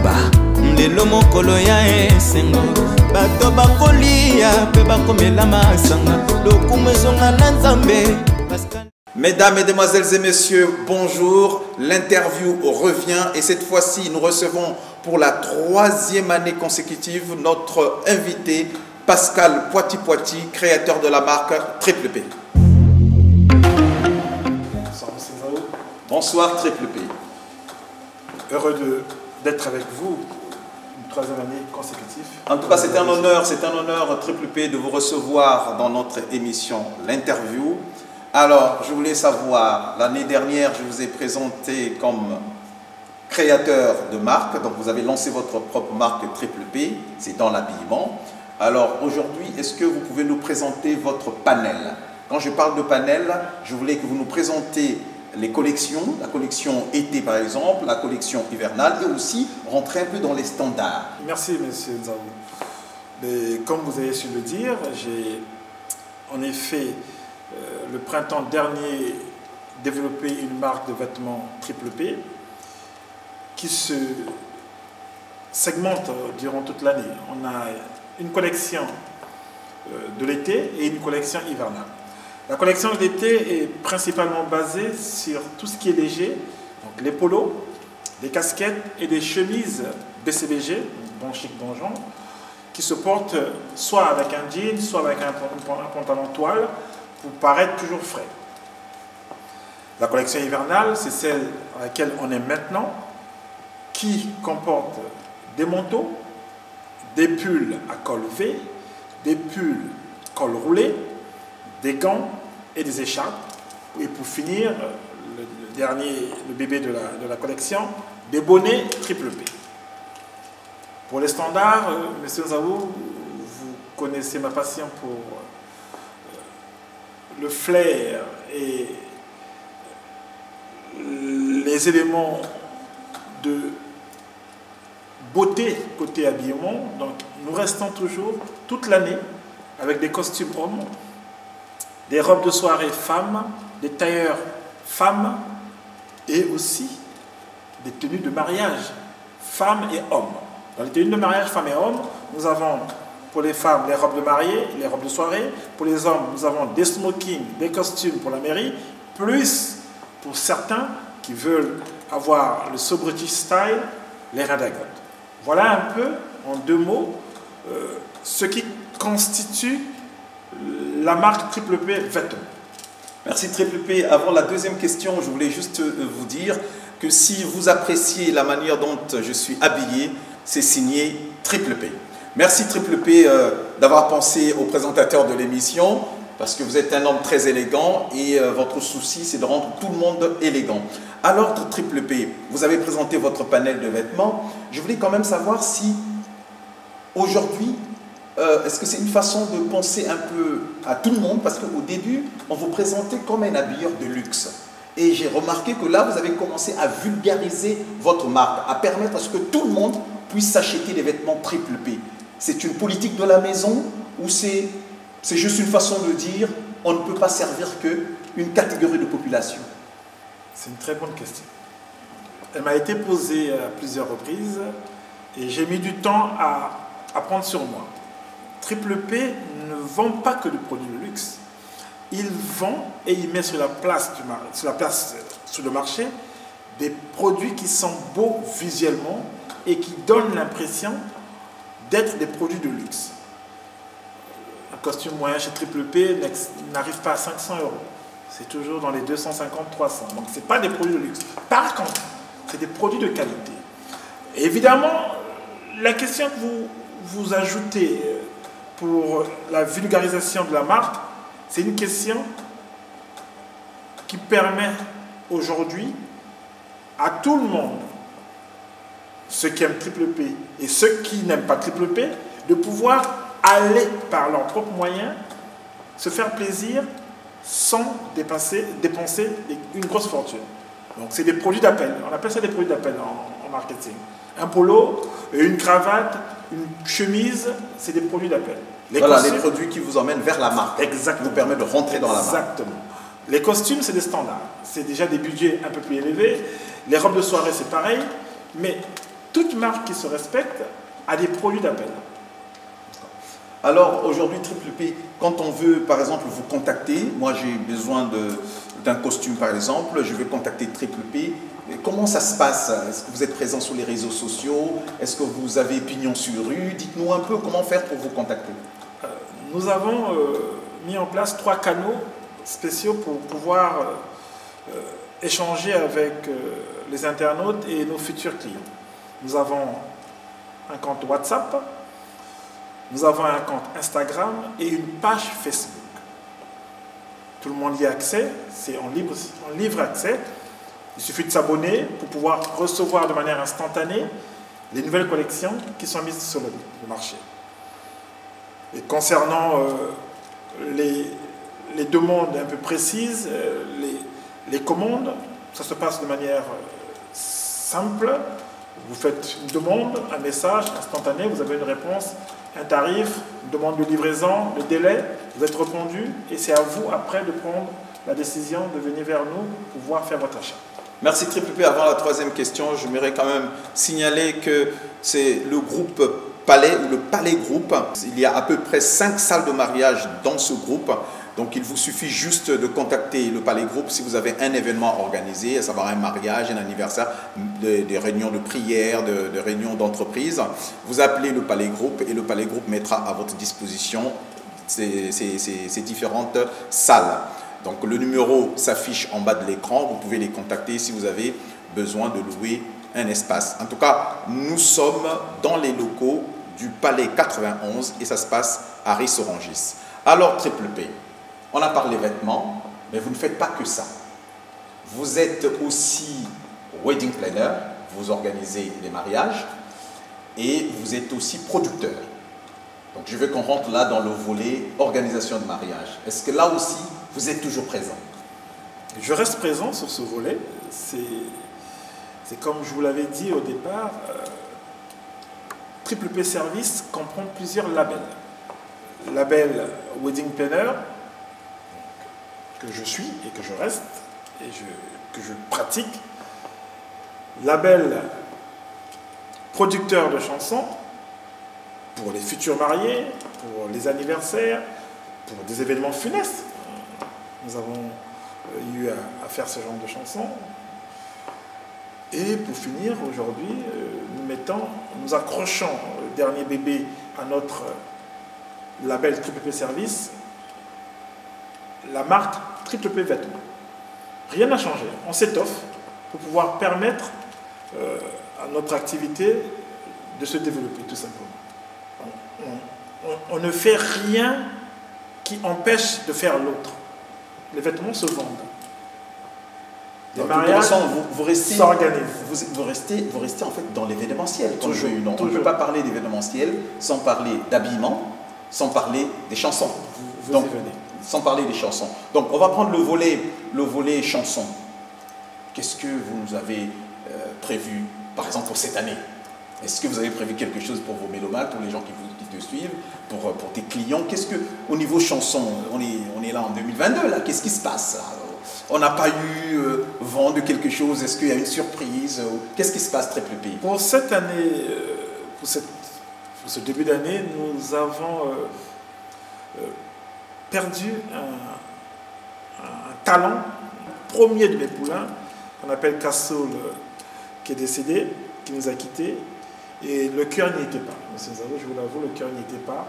Baba. Lelo mokolo ya esengo bato bakolia pe bakomela masanga lokumu ezonga na Nzambe. Mesdames, Mesdemoiselles et Messieurs, bonjour. L'interview revient et cette fois-ci, nous recevons pour la 3e année consécutive notre invité Pascal Poiti-Poiti, créateur de la marque Triple P. Bonsoir Triple P. Heureux d'être avec vous une 3e année consécutive. En tout cas, c'est un honneur Triple P de vous recevoir dans notre émission L'Interview. Alors, je voulais savoir, l'année dernière, je vous ai présenté comme créateur de marque. Donc, vous avez lancé votre propre marque Triple P, c'est dans l'habillement. Alors, aujourd'hui, est-ce que vous pouvez nous présenter votre panel? Quand je parle de panel, je voulais que vous nous présentiez les collections, la collection été par exemple, la collection hivernale et aussi rentrer un peu dans les standards. Merci, monsieur Nzaou. Mais comme vous avez su le dire, j'ai en effet le printemps dernier développé une marque de vêtements Triple P qui se segmente durant toute l'année. On a une collection de l'été et une collection hivernale. La collection de l'été est principalement basée sur tout ce qui est léger, donc les polos, des casquettes et des chemises BCBG, bon chic bon genre, qui se portent soit avec un jean, soit avec un pantalon toile, pour paraître toujours frais. La collection hivernale, c'est celle à laquelle on est maintenant, qui comporte des manteaux, des pulls à col V, des pulls col roulé, des gants et des écharpes. Et pour finir, le bébé de la collection, des bonnets Triple P. Pour les standards, monsieur Nzaou, vous connaissez ma passion pour le flair et les éléments de beauté côté habillement. Donc nous restons toujours toute l'année avec des costumes hommes, des robes de soirée femmes, des tailleurs femmes et aussi des tenues de mariage femmes et hommes. Dans les tenues de mariage femmes et hommes, nous avons pour les femmes les robes de mariée, les robes de soirée. Pour les hommes, nous avons des smokings, des costumes pour la mairie, plus pour certains qui veulent avoir le So British style, les redingotes. Voilà un peu, en 2 mots, ce qui constitue la marque Triple P vêtements. Merci Triple P. Avant la 2e question, je voulais juste vous dire que si vous appréciez la manière dont je suis habillé, c'est signé Triple P. Merci Triple P d'avoir pensé au présentateur de l'émission, parce que vous êtes un homme très élégant et votre souci c'est de rendre tout le monde élégant. Alors Triple P, vous avez présenté votre panel de vêtements. Je voulais quand même savoir si aujourd'hui, est-ce que c'est une façon de penser un peu à tout le monde, parce qu'au début, on vous présentait comme un habilleur de luxe. Et j'ai remarqué que là, vous avez commencé à vulgariser votre marque, à permettre à ce que tout le monde puisse s'acheter des vêtements Triple P. C'est une politique de la maison ou c'est juste une façon de dire on ne peut pas servir qu'une catégorie de population? C'est une très bonne question. Elle m'a été posée à plusieurs reprises et j'ai mis du temps à prendre sur moi. Triple P ne vend pas que des produits de luxe. Il vend et il met sur le marché des produits qui sont beaux visuellement et qui donnent l'impression d'être des produits de luxe. Un costume moyen chez Triple P n'arrive pas à 500 €. C'est toujours dans les 250-300. Donc ce n'est pas des produits de luxe. Par contre, c'est des produits de qualité. Et évidemment, la question que vous ajoutez pour la vulgarisation de la marque, c'est une question qui permet aujourd'hui à tout le monde, ceux qui aiment Triple P et ceux qui n'aiment pas Triple P, de pouvoir aller par leurs propres moyens, se faire plaisir sans dépenser une grosse fortune. Donc c'est des produits d'appel, on appelle ça des produits d'appel en marketing. Un polo, une cravate, une chemise, c'est des produits d'appel. Voilà, les produits qui vous emmènent vers la marque. Exactement. Qui vous permettent de rentrer dans la marque. Exactement. Les costumes, c'est des standards. C'est déjà des budgets un peu plus élevés. Les robes de soirée, c'est pareil. Mais toute marque qui se respecte a des produits d'appel. Alors aujourd'hui, Triple P, quand on veut par exemple vous contacter, moi j'ai besoin d'un costume par exemple, je vais contacter Triple P. Comment ça se passe? Est-ce que vous êtes présent sur les réseaux sociaux? Est-ce que vous avez pignon sur rue? Dites-nous un peu comment faire pour vous contacter. Nous avons mis en place 3 canaux spéciaux pour pouvoir échanger avec les internautes et nos futurs clients. Nous avons un compte WhatsApp, nous avons un compte Instagram et une page Facebook. Tout le monde y a accès, c'est en libre accès. Il suffit de s'abonner pour pouvoir recevoir de manière instantanée les nouvelles collections qui sont mises sur le marché. Et concernant les demandes un peu précises, les commandes, ça se passe de manière simple. Vous faites une demande, un message instantané, vous avez une réponse, un tarif, une demande de livraison, le délai, vous êtes répondu et c'est à vous après de prendre la décision de venir vers nous pour pouvoir faire votre achat. Merci Triple P. Avant la troisième question, je voudrais quand même signaler que c'est le groupe Palais ou le Palais Group. Il y a à peu près 5 salles de mariage dans ce groupe. Donc il vous suffit juste de contacter le Palais Group si vous avez un événement organisé, à savoir un mariage, un anniversaire, des réunions de prière, des réunions d'entreprise. Vous appelez le Palais Group et le Palais Group mettra à votre disposition ces différentes salles. Donc le numéro s'affiche en bas de l'écran, vous pouvez les contacter si vous avez besoin de louer un espace. En tout cas, nous sommes dans les locaux du Palais 91 et ça se passe à Ris-Orangis. Alors Triple P, on a parlé vêtements, mais vous ne faites pas que ça. Vous êtes aussi wedding planner, vous organisez les mariages et vous êtes aussi producteur. Donc je veux qu'on rentre là dans le volet organisation de mariage. Est-ce que là aussi, vous êtes toujours présent? Je reste présent sur ce volet. C'est comme je vous l'avais dit au départ, Triple P Service comprend plusieurs labels. Label Wedding Planner, que je suis et que je reste, et que je pratique. Label Producteur de chansons, pour les futurs mariés, pour les anniversaires, pour des événements funestes. Nous avons eu à faire ce genre de chansons. Et pour finir, aujourd'hui, nous accrochons le dernier bébé à notre label Triple P Service, la marque Triple P Vêtements. Rien n'a changé. On s'étoffe pour pouvoir permettre à notre activité de se développer, tout simplement. On ne fait rien qui empêche de faire l'autre. Les vêtements se vendent. Les mariages s'organisent. Vous restez en fait dans l'événementiel. Toujours. On ne peut pas parler d'événementiel sans parler d'habillement, sans parler des chansons. Vous y venez. Sans parler des chansons. Donc on va prendre le volet chansons. Qu'est-ce que vous nous avez prévu, par exemple, pour cette année? Est-ce que vous avez prévu quelque chose pour vos mélomanes, pour les gens qui te suivent, pour tes clients? Qu'est-ce que, au niveau chansons, on est là en 2022, là, qu'est-ce qui se passe là? On n'a pas eu vent de quelque chose? Est-ce qu'il y a une surprise? Qu'est-ce qui se passe, Triple P? Pour cette année, pour ce début d'année, nous avons perdu un talent, premier de mes poulains, qu'on appelle Kassoul, qui est décédé, qui nous a quittés. Et le cœur n'y était pas. Monsieur Nzalo, je vous l'avoue, le cœur n'y était pas.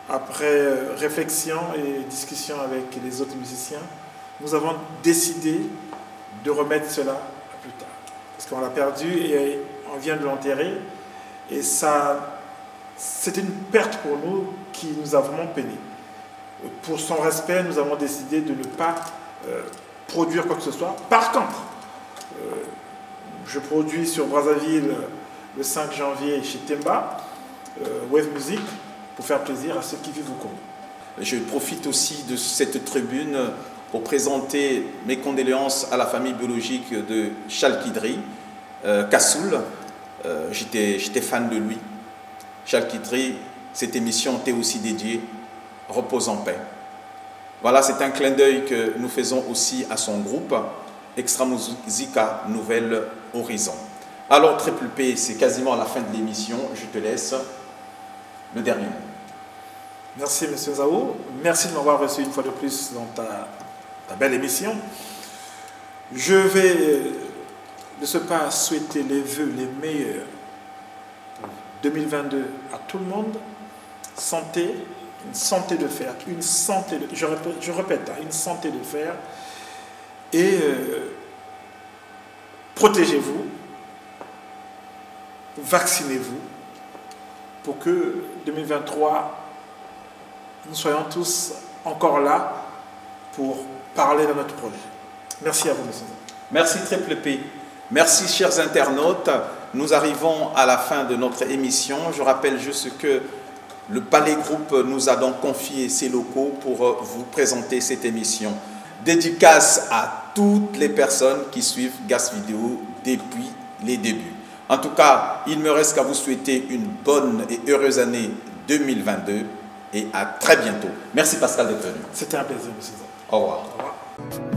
Après réflexion et discussion avec les autres musiciens, nous avons décidé de remettre cela à plus tard. Parce qu'on l'a perdu et on vient de l'enterrer. Et ça, c'était une perte pour nous qui nous a vraiment peiné. Pour son respect, nous avons décidé de ne pas produire quoi que ce soit. Par contre, je produis sur Brazzaville le 5 janvier chez Temba, Wave Music, pour faire plaisir à ceux qui vivent au Congo. Je profite aussi de cette tribune pour présenter mes condoléances à la famille biologique de Charles Kidri, Kassoul. J'étais fan de lui. Charles Kidri, cette émission t'est aussi dédiée. Repose en paix. Voilà, c'est un clin d'œil que nous faisons aussi à son groupe, Extra Musica Nouvelle Horizon. Alors, Triple P, c'est quasiment la fin de l'émission. Je te laisse le dernier mot. Merci, M. Nzao. Merci de m'avoir reçu une fois de plus dans ta belle émission. Je vais, de ce pas, souhaiter les vœux les meilleurs pour 2022 à tout le monde. Santé, une santé de fer, une santé de, je répète, une santé de fer. Et protégez-vous, vaccinez-vous pour que 2023, nous soyons tous encore là pour parler de notre projet. Merci à vous, monsieur. Merci Triple P. Merci chers internautes. Nous arrivons à la fin de notre émission. Je rappelle juste que le Palais Group nous a donc confié ses locaux pour vous présenter cette émission. Dédicace à toutes les personnes qui suivent Gas Vidéo depuis les débuts. En tout cas, il me reste qu'à vous souhaiter une bonne et heureuse année 2022 et à très bientôt. Merci Pascal d'être venu. C'était un plaisir, monsieur. Au revoir. Au revoir.